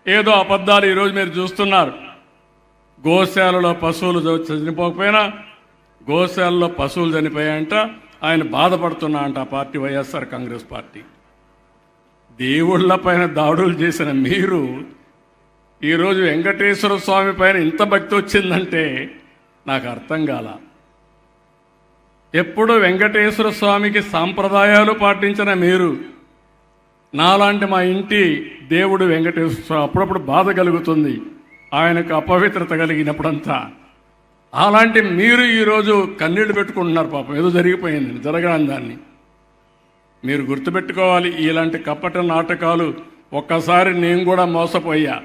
ఏదో అబద్ధాలు ఈరోజు మీరు చూస్తున్నారు. గోశాలలో పశువులు చనిపోకపోయినా గోశాలలో పశువులు చనిపోయాయంట, ఆయన బాధపడుతున్నా అంట ఆ పార్టీ, వైఎస్ఆర్ కాంగ్రెస్ పార్టీ. దేవుళ్ళ పైన దాడులు చేసిన మీరు ఈరోజు వెంకటేశ్వర స్వామి పైన ఇంత భక్తి వచ్చిందంటే నాకు అర్థం కాల. ఎప్పుడు వెంకటేశ్వర స్వామికి సాంప్రదాయాలు పాటించిన మీరు, నాలాంటి మా ఇంటి దేవుడు వెంకటేశ్వర స్వామి అప్పుడప్పుడు బాధ కలుగుతుంది ఆయనకు అపవిత్రత కలిగినప్పుడంతా. అలాంటి మీరు ఈరోజు కన్నీళ్లు పెట్టుకుంటున్నారు. పాపం ఏదో జరిగిపోయింది, జరగని దాన్ని మీరు గుర్తుపెట్టుకోవాలి. ఇలాంటి కపట నాటకాలు ఒక్కసారి నేను కూడా మోసపోయా.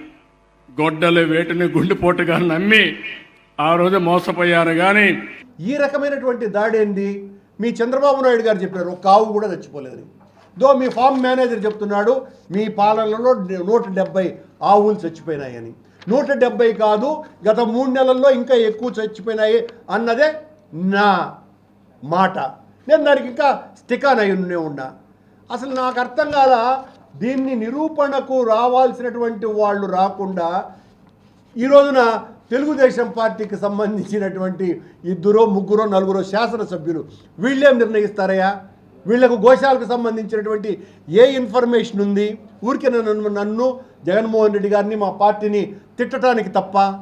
గొడ్డలి వేటిని గుండెపోటుగా నమ్మి ఆ రోజు మోసపోయాను. కానీ ఈ రకమైనటువంటి దాడి ఏంది? మీ చంద్రబాబు నాయుడు గారు చెప్పారు ఒక ఆవు కూడా చచ్చిపోలేదని. మీ ఫామ్ మేనేజర్ చెప్తున్నాడు మీ పాలనలో 170 ఆవులు చచ్చిపోయినాయని. 170 కాదు, గత 3 నెలల్లో ఇంకా ఎక్కువ చచ్చిపోయినాయి అన్నదే నా మాట. నేను దానికి ఇంకా స్టికాన్ అయ్యి ఉన్నా. అసలు నాకు అర్థం కాల, దీన్ని నిరూపణకు రావాల్సినటువంటి వాళ్ళు రాకుండా ఈ రోజున తెలుగుదేశం పార్టీకి సంబంధించినటువంటి 2, 3, 4 శాసనసభ్యులు వీళ్ళేం నిర్ణయిస్తారయ్యా? వీళ్లకు గోశాలకు సంబంధించినటువంటి ఏ ఇన్ఫర్మేషన్ ఉంది? ఊరికే నన్ను జగన్మోహన్ రెడ్డి గారిని మా పార్టీని తిట్టడానికి తప్ప